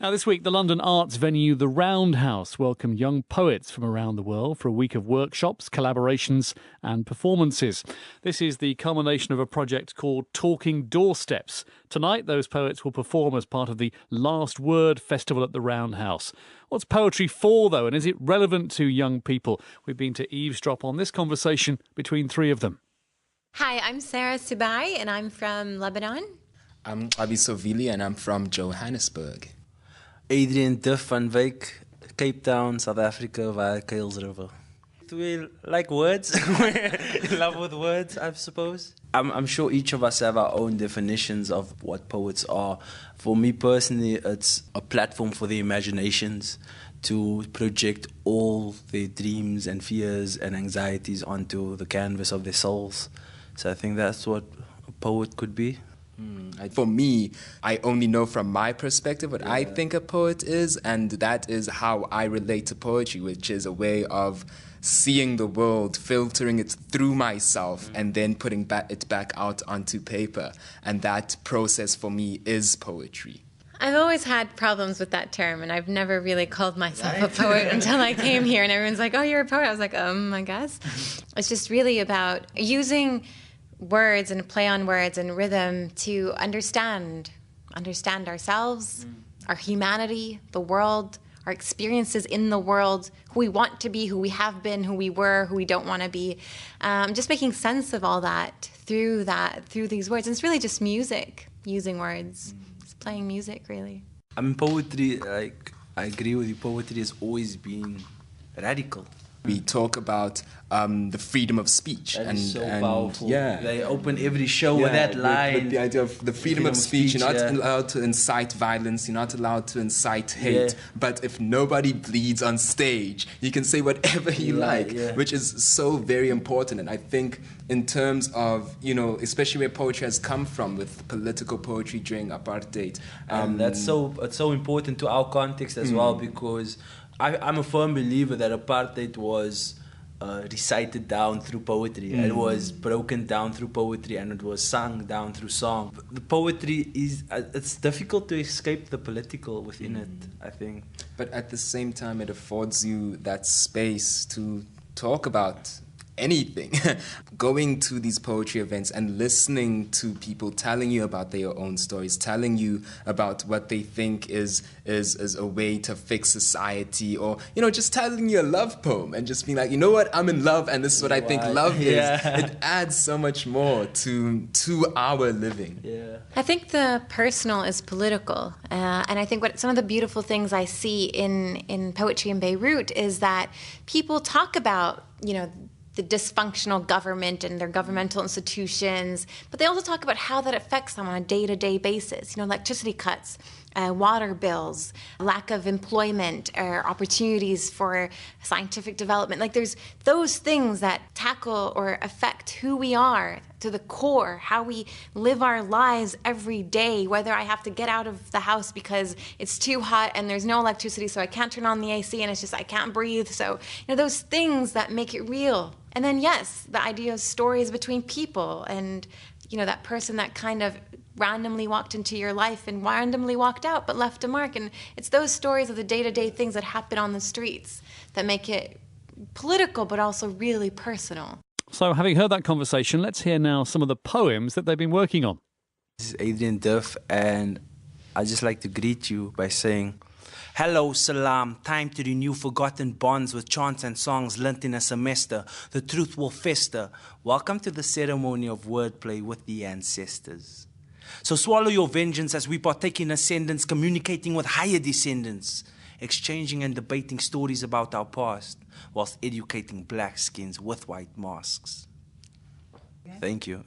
Now, this week, the London arts venue The Roundhouse welcomed young poets from around the world for a week of workshops, collaborations and performances. This is the culmination of a project called Talking Doorsteps. Tonight, those poets will perform as part of the Last Word Festival at the Roundhouse. What's poetry for, though, and is it relevant to young people? We've been to eavesdrop on this conversation between three of them. Hi, I'm Sara, Sibai, and I'm from Lebanon. I'm Xabiso, Vili, and I'm from Johannesburg. Adrain van Wyk, Cape Town, South Africa, via Kuils River. We like words. We're in love with words, I suppose. I'm sure each of us have our own definitions of what poets are. For me personally, it's a platform for the imaginations to project all their dreams and fears and anxieties onto the canvas of their souls. So I think that's what a poet could be. For me, I only know from my perspective what I think a poet is, and that is how I relate to poetry, which is a way of seeing the world, filtering it through myself, and then putting it back out onto paper. And that process for me is poetry. I've always had problems with that term, and I've never really called myself a poet until I came here, and everyone's like, oh, you're a poet. I was like, I guess. It's just really about using words and play on words and rhythm to understand ourselves, our humanity, the world, our experiences in the world, who we want to be, who we have been, who we were, who we don't want to be. Just making sense of all that through these words. And it's really just music, using words. It's playing music, really. I mean, poetry, I agree with you, poetry has always been radical. We talk about the freedom of speech. That is so powerful. Yeah. They open every show with that line. With the idea of the freedom of speech. You're not allowed to incite violence. You're not allowed to incite hate. Yeah. But if nobody bleeds on stage, you can say whatever you like, which is so very important. And I think in terms of, especially where poetry has come from with political poetry during apartheid. And it's so important to our context as well, because I'm a firm believer that apartheid was recited down through poetry. It was broken down through poetry, and it was sung down through song. The poetry it's difficult to escape the political within it, I think. But at the same time, it affords you that space to talk about anything. Going to these poetry events and listening to people telling you about their own stories, telling you about what they think is a way to fix society, or just telling you a love poem and just being like, you know what, I'm in love and this is what I think love is. It adds so much more to our living. I think the personal is political, and I think some of the beautiful things I see in poetry in Beirut is that people talk about the dysfunctional government and their governmental institutions, but they also talk about how that affects them on a day-to-day basis. Electricity cuts, water bills, lack of employment, or opportunities for scientific development. There's those things that tackle or affect who we are to the core, how we live our lives every day, whether I have to get out of the house because it's too hot and there's no electricity, so I can't turn on the AC, and it's just I can't breathe. So, those things that make it real. And then, yes, the idea of stories between people and, that person that kind of randomly walked into your life and randomly walked out but left a mark. And it's those stories of the day-to-day things that happen on the streets that make it political but also really personal. So having heard that conversation, let's hear now some of the poems that they've been working on. This is Adrain, and I'd just like to greet you by saying, hello, salam, time to renew forgotten bonds with chants and songs learnt in a semester. The truth will fester. Welcome to the ceremony of wordplay with the ancestors. So swallow your vengeance as we partake in ascendance, communicating with higher descendants, exchanging and debating stories about our past, whilst educating black skins with white masks. Thank you.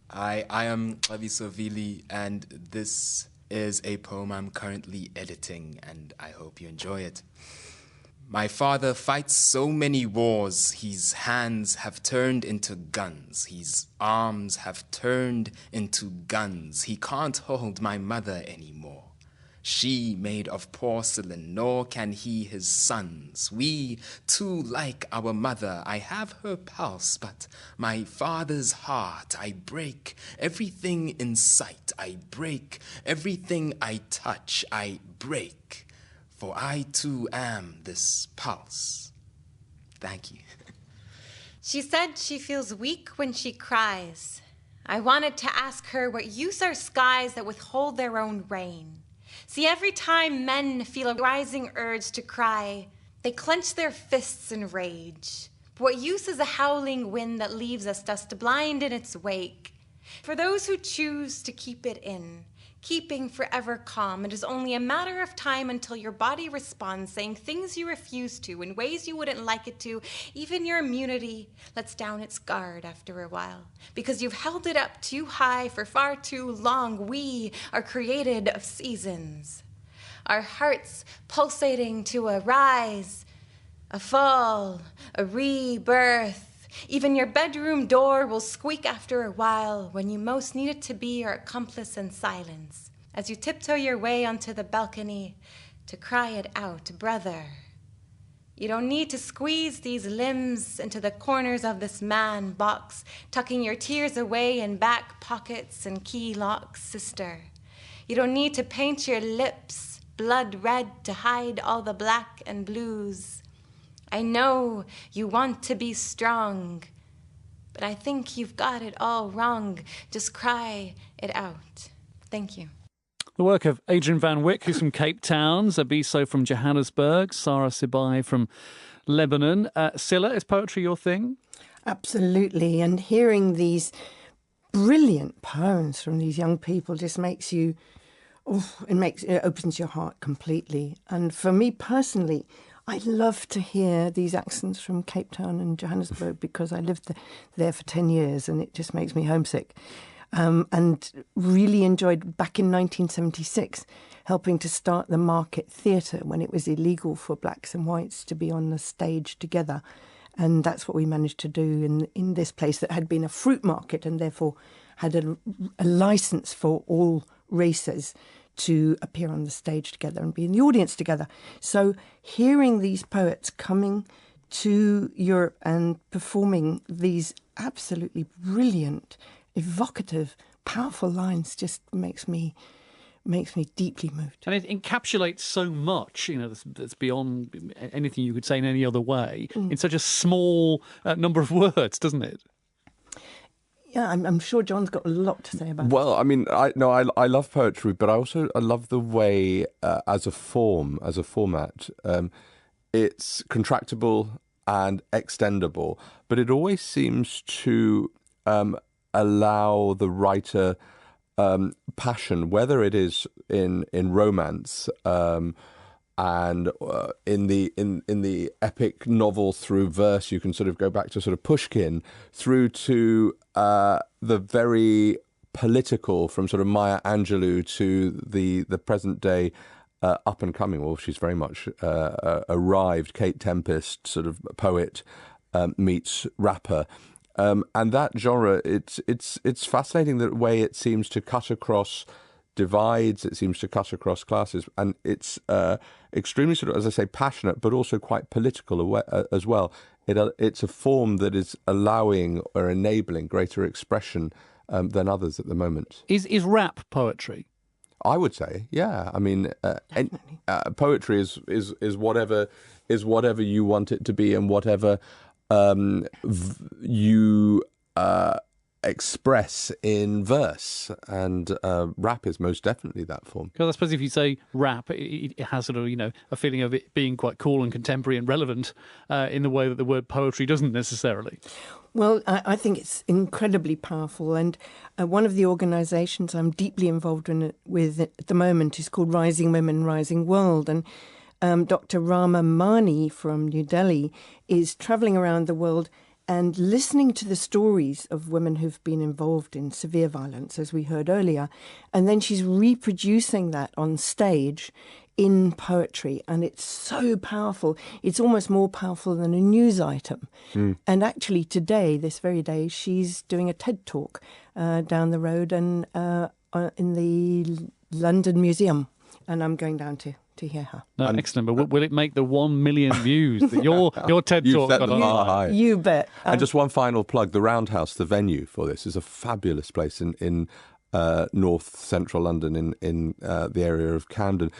I am Xabiso Vili, and this is a poem I'm currently editing, and I hope you enjoy it. My father fights so many wars, his hands have turned into guns, his arms have turned into guns. He can't hold my mother anymore. She made of porcelain, nor can he his sons. We too like our mother. I have her pulse, but my father's heart I break. Everything in sight I break. Everything I touch I break. For I too am this pulse. Thank you. She said she feels weak when she cries. I wanted to ask her what use are skies that withhold their own rain. See, every time men feel a rising urge to cry, they clench their fists in rage. But what use is a howling wind that leaves us dust blind in its wake? For those who choose to keep it in, keeping forever calm, it is only a matter of time until your body responds, saying things you refuse to in ways you wouldn't like it to. Even your immunity lets down its guard after a while, because you've held it up too high for far too long. We are created of seasons, our hearts pulsating to a rise, a fall, a rebirth. Even your bedroom door will squeak after a while when you most need it to be your accomplice in silence, as you tiptoe your way onto the balcony to cry it out, brother. You don't need to squeeze these limbs into the corners of this man box, tucking your tears away in back pockets and key locks, sister. You don't need to paint your lips blood red to hide all the black and blues. I know you want to be strong, but I think you've got it all wrong. Just cry it out. Thank you. The work of Adrain van Wyk, who's from Cape Town, Xabiso from Johannesburg, Sara Sibai from Lebanon. Scylla, is poetry your thing? Absolutely. And hearing these brilliant poems from these young people just makes you, it opens your heart completely. And for me personally, I love to hear these accents from Cape Town and Johannesburg because I lived there for 10 years and it just makes me homesick. And really enjoyed, back in 1976, helping to start the Market Theatre when it was illegal for blacks and whites to be on the stage together. And that's what we managed to do in this place that had been a fruit market and therefore had a license for all races to appear on the stage together and be in the audience together. So hearing these poets coming to Europe and performing these absolutely brilliant, evocative, powerful lines just makes me deeply moved. And it encapsulates so much, that's beyond anything you could say in any other way, in such a small number of words, doesn't it? Yeah, I'm sure John's got a lot to say about Well, I mean, I love poetry, but I love the way, as a format, it's contractible and extendable, but it always seems to allow the writer passion, whether it is in romance and in the epic novel through verse. You can sort of go back to sort of Pushkin, through to the very political, from sort of Maya Angelou to the present day up and coming. Well, she's very much arrived. Kate Tempest, sort of poet meets rapper. And that genre, it's fascinating the way it seems to cut across divides, it seems to cut across classes, and it's extremely sort of, as I say, passionate, but also quite political as well. It's a form that is allowing or enabling greater expression than others at the moment. Is rap poetry? I would say, yeah. I mean, poetry is whatever you want it to be, and whatever you express in verse, and rap is most definitely that form. Because I suppose if you say rap, it has sort of, a feeling of it being quite cool and contemporary and relevant in the way that the word poetry doesn't necessarily. Well, I think it's incredibly powerful, and one of the organisations I'm deeply involved with at the moment is called Rising Women, Rising World, and Dr. Rama Mani from New Delhi is travelling around the world and listening to the stories of women who've been involved in severe violence, as we heard earlier, and then she's reproducing that on stage in poetry, and it's so powerful. It's almost more powerful than a news item. And actually today, this very day, she's doing a TED Talk down the road and in the London Museum and I'm going down to hear her. No, excellent. But will it make the 1 million views that your TED You've Talk set got the on? bar high. You bet. And just one final plug, the Roundhouse, the venue for this, is a fabulous place in north central London in the area of Camden.